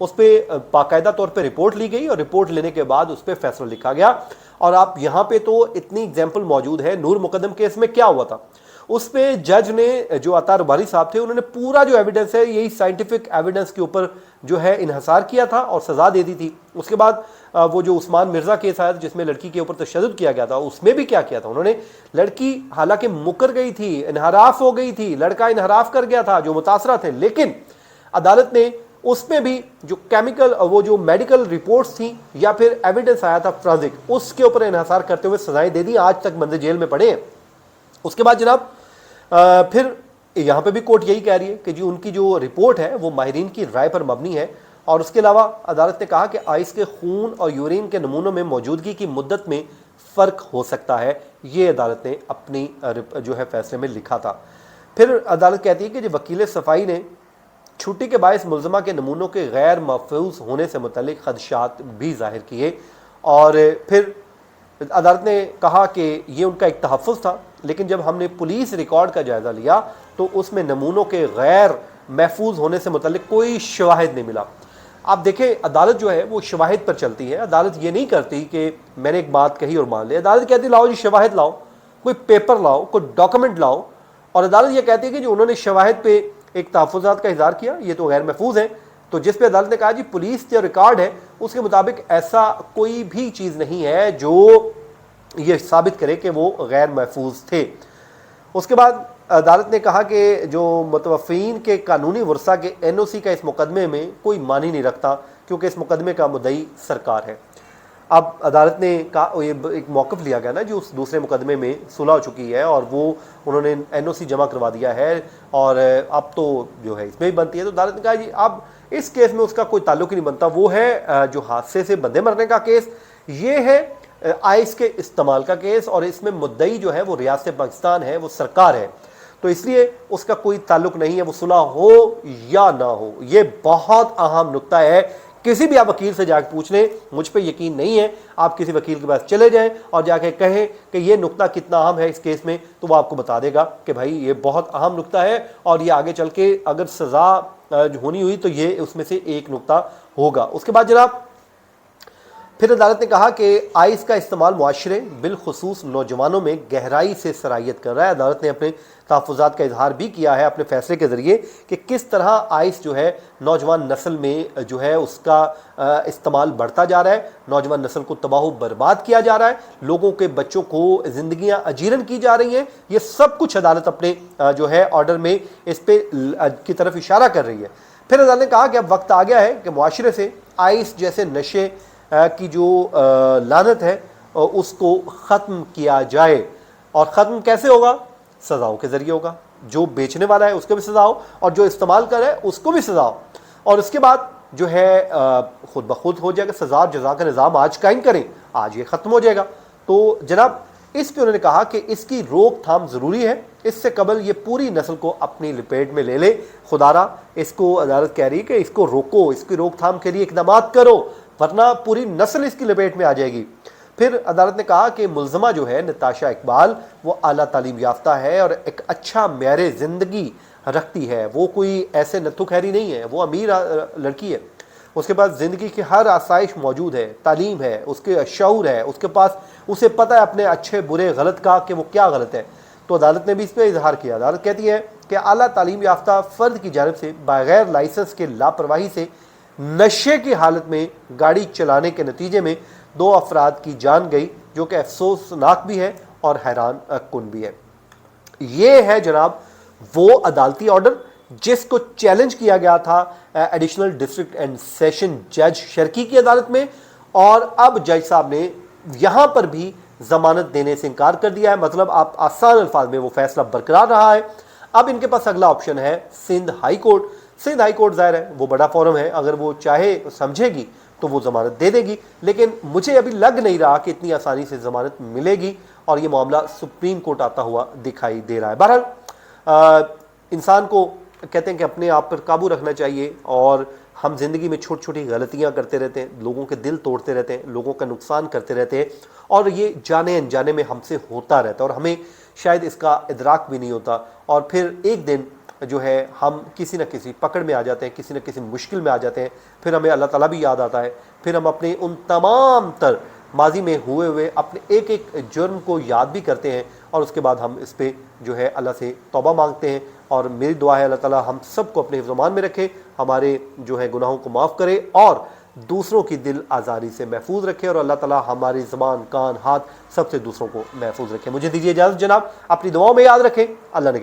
اس پہ باقاعدہ طور پہ رپورٹ لی گئی اور رپورٹ لینے کے بعد اس پہ فیصلہ لکھا گیا. اور آپ یہاں پہ تو اتنی اگزامپل موجود ہے. نور مقدم کیس میں کیا ہوا تھا, اس پہ جج نے جو عطا ربانی صاحب تھے انہوں نے پورا جو ایویڈنس ہے یہی سائنٹیفک ایویڈنس کے اوپر جو ہے انحصار کیا تھا اور سزا دے دی تھی. اس کے بعد وہ جو عثمان مرزا کیس آیا جس میں لڑکی کے اوپر تشدد کیا گیا تھا, اس میں بھی کیا کیا تھا انہوں نے, لڑکی حالانکہ مکر گئی تھی, انحراف ہو گئی تھی, لڑکا انحراف کر گیا تھا جو متاثرہ تھے, لیکن عدالت نے اس میں بھی جو کیمیکل وہ جو میڈیکل رپورٹس تھیں یا پھر ایویڈنس آیا تھا فرانزک, اس کے اوپر انحصار کرتے ہوئے سزائیں دے دی. آج تک بندے جیل میں پڑے ہیں. اس کے بعد جناب پھر یہاں پہ بھی کورٹ یہی کہہ رہی ہے کہ جی ان کی جو رپورٹ ہے وہ ماہرین کی رائے پر مبنی ہے. اور اس کے علاوہ عدالت نے کہا کہ آئس کے خون اور یورین کے نمونوں میں موجودگی کی مدت میں فرق ہو سکتا ہے. یہ عدالت نے اپنی جو ہے فیصلے میں لکھا تھا. پھر عدالت کہتی ہے کہ جو وکیل صفائی نے چھٹی کے باعث ملزمہ کے نمونوں کے غیر محفوظ ہونے سے متعلق خدشات بھی ظاہر کیے. اور پھر عدالت نے کہا کہ یہ ان کا ایک تحفظ تھا, لیکن جب ہم نے پولیس ریکارڈ کا جائزہ لیا تو اس میں نمونوں کے غیر محفوظ ہونے سے متعلق کوئی شواہد نہیں ملا. آپ دیکھیں عدالت جو ہے وہ شواہد پر چلتی ہے. عدالت یہ نہیں کرتی کہ میں نے ایک بات کہی اور مان لی. عدالت کہتی لاؤ جی شواہد لاؤ, کوئی پیپر لاؤ, کوئی ڈاکومنٹ لاؤ. اور عدالت یہ کہتی ہے کہ جو انہوں نے شواہد پہ ایک تحفظات کا اظہار کیا یہ تو غیر محفوظ ہے. تو جس پہ عدالت نے کہا جی پولیس جو ریکارڈ ہے اس کے مطابق ایسا کوئی بھی چیز نہیں ہے جو یہ ثابت کرے کہ وہ غیر محفوظ تھے. اس کے بعد عدالت نے کہا کہ جو متوفین کے قانونی ورثہ کے این او سی کا اس مقدمے میں کوئی معنی نہیں رکھتا کیونکہ اس مقدمے کا مدعی سرکار ہے. اب عدالت نے کہا یہ ایک موقف لیا گیا نا جو اس دوسرے مقدمے میں صلح ہو چکی ہے اور وہ انہوں نے این او سی جمع کروا دیا ہے اور اب تو جو ہے اس میں بھی بنتی ہے. تو عدالت نے کہا جی اب اس کیس میں اس کا کوئی تعلق ہی نہیں بنتا. وہ ہے جو حادثے سے بندے مرنے کا کیس, یہ ہے آئس کے استعمال کا کیس اور اس میں مدعی جو ہے وہ ریاست پاکستان ہے, وہ سرکار ہے. تو اس لیے اس کا کوئی تعلق نہیں ہے, وہ صلح ہو یا نہ ہو. یہ بہت اہم نقطہ ہے. کسی بھی آپ وکیل سے جا کے پوچھ لیں, مجھ پہ یقین نہیں ہے, آپ کسی وکیل کے پاس چلے جائیں اور جا کے کہیں کہ یہ نقطہ کتنا اہم ہے اس کیس میں, تو وہ آپ کو بتا دے گا کہ بھائی یہ بہت اہم نقطہ ہے اور یہ آگے چل کے اگر سزا ہونی ہوئی تو یہ اس میں سے ایک نقطہ ہوگا. اس کے بعد جناب پھر عدالت نے کہا کہ آئس کا استعمال معاشرے بالخصوص نوجوانوں میں گہرائی سے سرایت کر رہا ہے. عدالت نے اپنے تحفظات کا اظہار بھی کیا ہے اپنے فیصلے کے ذریعے کہ کس طرح آئس جو ہے نوجوان نسل میں جو ہے اس کا استعمال بڑھتا جا رہا ہے, نوجوان نسل کو تباہ و برباد کیا جا رہا ہے, لوگوں کے بچوں کو زندگیاں اجیرن کی جا رہی ہیں. یہ سب کچھ عدالت اپنے جو ہے آرڈر میں اس پہ کی طرف اشارہ کر رہی ہے. پھر عدالت نے کہا کہ اب وقت آ گیا ہے کہ معاشرے سے آئس جیسے نشے کی جو لعنت ہے اس کو ختم کیا جائے. اور ختم کیسے ہوگا؟ سزاؤں کے ذریعے ہوگا. جو بیچنے والا ہے اس کو بھی سزا ہو اور جو استعمال کر رہا ہے اس کو بھی سزا ہو. اور اس کے بعد جو ہے خود بخود ہو جائے گا. سزا اور جزا کا نظام آج قائم کریں, آج یہ ختم ہو جائے گا. تو جناب اس پہ انہوں نے کہا کہ اس کی روک تھام ضروری ہے, اس سے قبل یہ پوری نسل کو اپنی لپیٹ میں لے لے. خدارا اس کو عدالت کہہ رہی ہے کہ اس کو روکو, اس کی روک تھام کے لیے اقدامات کرو ورنہ پوری نسل اس کی لپیٹ میں آ جائے گی. پھر عدالت نے کہا کہ ملزمہ جو ہے نتاشا اقبال وہ اعلیٰ تعلیم یافتہ ہے اور ایک اچھا معیار زندگی رکھتی ہے. وہ کوئی ایسے نتھو خیری نہیں ہے, وہ امیر لڑکی ہے. اس کے پاس زندگی کی ہر آسائش موجود ہے, تعلیم ہے, اس کے شعور ہے, اس کے پاس اسے پتہ ہے اپنے اچھے برے غلط کا کہ وہ کیا غلط ہے. تو عدالت نے بھی اس پہ اظہار کیا. عدالت کہتی ہے کہ اعلیٰ تعلیم یافتہ فرد کی جانب سے بغیر لائسنس کے لاپرواہی سے نشے کی حالت میں گاڑی چلانے کے نتیجے میں 2 افراد کی جان گئی, جو کہ افسوسناک بھی ہے اور حیران کن بھی ہے. یہ ہے جناب وہ عدالتی آرڈر جس کو چیلنج کیا گیا تھا ایڈیشنل ڈسٹرکٹ اینڈ سیشن جج شرکی کی عدالت میں, اور اب جج صاحب نے یہاں پر بھی ضمانت دینے سے انکار کر دیا ہے. مطلب آپ آسان الفاظ میں وہ فیصلہ برقرار رہا ہے. اب ان کے پاس اگلا آپشن ہے Sindh high court. Sindh high court ظاہر ہے وہ بڑا فورم ہے, اگر وہ چاہے سمجھے گی تو وہ ضمانت دے دے گی, لیکن مجھے ابھی لگ نہیں رہا کہ اتنی آسانی سے ضمانت ملے گی اور یہ معاملہ سپریم کورٹ آتا ہوا دکھائی دے رہا ہے. بہرحال انسان کو کہتے ہیں کہ اپنے آپ پر قابو رکھنا چاہیے, اور ہم زندگی میں چھوٹی چھوٹی غلطیاں کرتے رہتے ہیں, لوگوں کے دل توڑتے رہتے ہیں, لوگوں کا نقصان کرتے رہتے ہیں, اور یہ جانے انجانے میں ہم سے ہوتا رہتا ہے اور ہمیں شاید اس کا ادراک بھی نہیں ہوتا, اور پھر ایک دن جو ہے ہم کسی نہ کسی پکڑ میں آ جاتے ہیں, کسی نہ کسی مشکل میں آ جاتے ہیں, پھر ہمیں اللہ تعالیٰ بھی یاد آتا ہے, پھر ہم اپنے ان تمام تر ماضی میں ہوئے اپنے ایک ایک جرم کو یاد بھی کرتے ہیں, اور اس کے بعد ہم اس پہ جو ہے اللہ سے توبہ مانگتے ہیں. اور میری دعا ہے اللہ تعالیٰ ہم سب کو اپنے حفظ و امان میں رکھے, ہمارے جو ہے گناہوں کو معاف کرے, اور دوسروں کی دل آزاری سے محفوظ رکھے, اور اللہ تعالیٰ ہماری زبان, کان, ہاتھ سب سے دوسروں کو محفوظ رکھے. مجھے دیجیے اجازت جناب, اپنی دعاؤں میں یاد رکھیں. اللہ نے